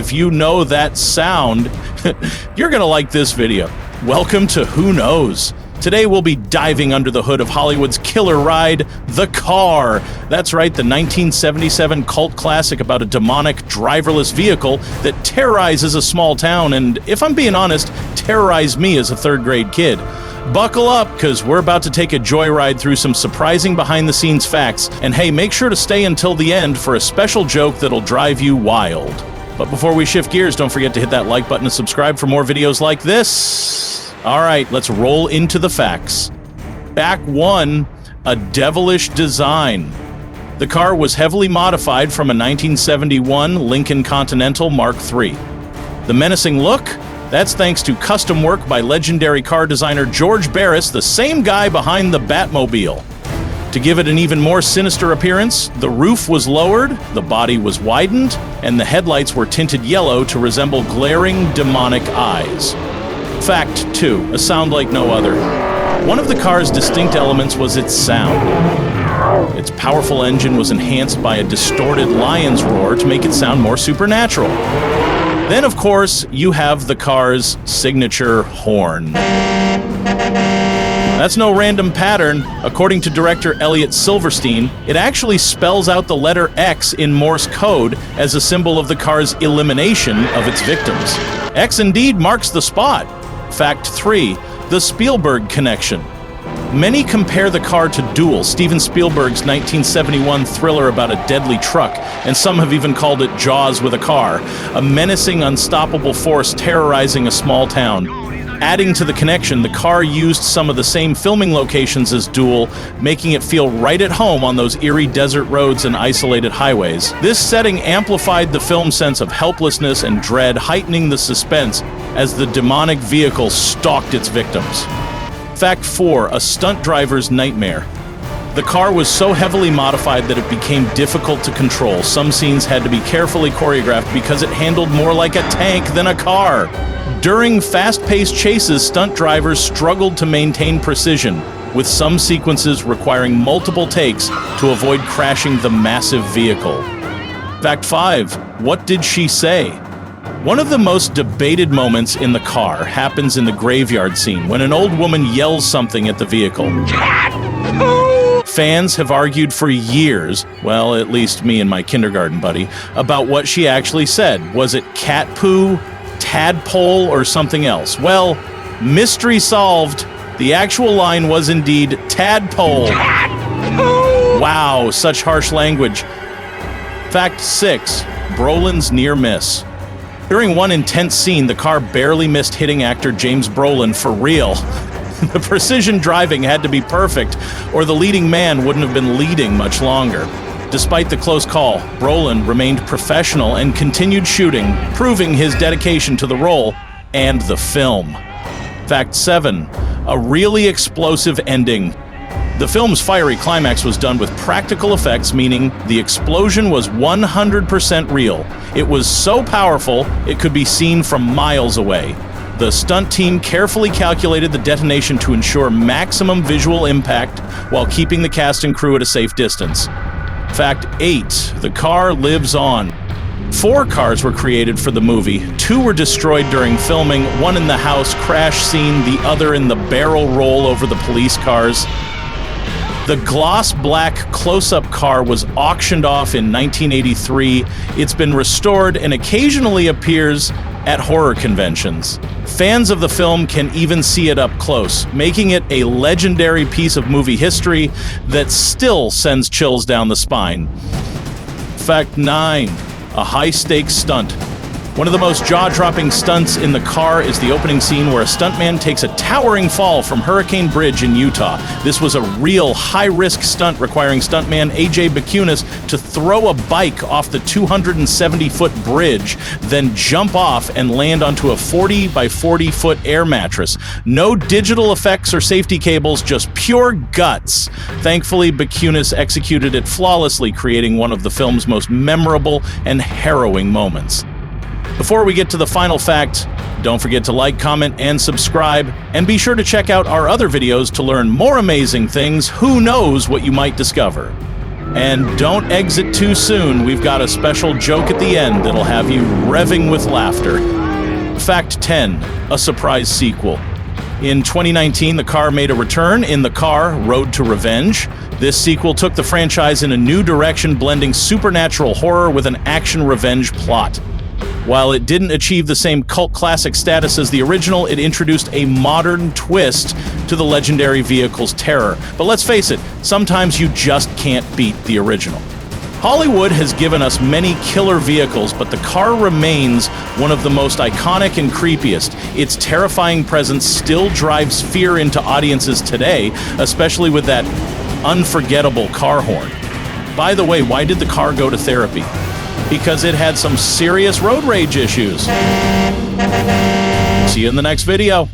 if you know that sound, you're gonna like this video. Welcome to Who Knows. Today we'll be diving under the hood of Hollywood's killer ride, The Car. That's right, the 1977 cult classic about a demonic, driverless vehicle that terrorizes a small town and, if I'm being honest, terrorized me as a third-grade kid. Buckle up, because we're about to take a joyride through some surprising behind-the-scenes facts, and hey, make sure to stay until the end for a special joke that'll drive you wild. But before we shift gears, don't forget to hit that like button and subscribe for more videos like this. All right, let's roll into the facts. Fact 1, a devilish design. The car was heavily modified from a 1971 Lincoln Continental Mark III. The menacing look? That's thanks to custom work by legendary car designer George Barris, the same guy behind the Batmobile. To give it an even more sinister appearance, the roof was lowered, the body was widened, and the headlights were tinted yellow to resemble glaring demonic eyes. Fact 2, a sound like no other. One of the car's distinct elements was its sound. Its powerful engine was enhanced by a distorted lion's roar to make it sound more supernatural. Then, of course, you have the car's signature horn. That's no random pattern. According to director Elliot Silverstein, it actually spells out the letter X in Morse code as a symbol of the car's elimination of its victims. X indeed marks the spot. Fact 3, the Spielberg connection. Many compare The Car to Duel, Steven Spielberg's 1971 thriller about a deadly truck, and some have even called it Jaws with a car, a menacing, unstoppable force terrorizing a small town. Adding to the connection, The Car used some of the same filming locations as Duel, making it feel right at home on those eerie desert roads and isolated highways. This setting amplified the film's sense of helplessness and dread, heightening the suspense as the demonic vehicle stalked its victims. Fact 4, a stunt driver's nightmare. The car was so heavily modified that it became difficult to control. Some scenes had to be carefully choreographed because it handled more like a tank than a car. During fast-paced chases, stunt drivers struggled to maintain precision, with some sequences requiring multiple takes to avoid crashing the massive vehicle. Fact 5, what did she say? One of the most debated moments in The Car happens in the graveyard scene when an old woman yells something at the vehicle. Fans have argued for years, well, at least me and my kindergarten buddy, about what she actually said. Was it cat poo, tadpole, or something else? Well, mystery solved. The actual line was indeed tadpole. Wow, such harsh language. Fact 6, Brolin's near miss. During one intense scene, the car barely missed hitting actor James Brolin for real. The precision driving had to be perfect, or the leading man wouldn't have been leading much longer. Despite the close call, Brolin remained professional and continued shooting, proving his dedication to the role and the film. Fact 7, a really explosive ending. The film's fiery climax was done with practical effects, meaning the explosion was 100% real. It was so powerful, it could be seen from miles away. The stunt team carefully calculated the detonation to ensure maximum visual impact while keeping the cast and crew at a safe distance. Fact 8, the car lives on. 4 cars were created for the movie. 2 were destroyed during filming, one in the house crash scene, the other in the barrel roll over the police cars. The gloss black close-up car was auctioned off in 1983. It's been restored and occasionally appears at horror conventions. Fans of the film can even see it up close, making it a legendary piece of movie history that still sends chills down the spine. Fact 9, a high-stakes stunt. One of the most jaw-dropping stunts in The Car is the opening scene where a stuntman takes a towering fall from Hurricane Bridge in Utah. This was a real high-risk stunt requiring stuntman A.J. Bakunis to throw a bike off the 270-foot bridge, then jump off and land onto a 40 by 40-foot air mattress. No digital effects or safety cables, just pure guts. Thankfully, Bakunis executed it flawlessly, creating one of the film's most memorable and harrowing moments. Before we get to the final fact, don't forget to like, comment, and subscribe, and be sure to check out our other videos to learn more amazing things. Who knows what you might discover? And don't exit too soon. We've got a special joke at the end that'll have you revving with laughter. Fact 10, a surprise sequel. In 2019, the car made a return in The Car, Road to Revenge. This sequel took the franchise in a new direction, blending supernatural horror with an action revenge plot. While it didn't achieve the same cult classic status as the original, it introduced a modern twist to the legendary vehicle's terror. But let's face it, sometimes you just can't beat the original. Hollywood has given us many killer vehicles, but the car remains one of the most iconic and creepiest. Its terrifying presence still drives fear into audiences today, especially with that unforgettable car horn. By the way, why did the car go to therapy? Because it had some serious road rage issues. See you in the next video.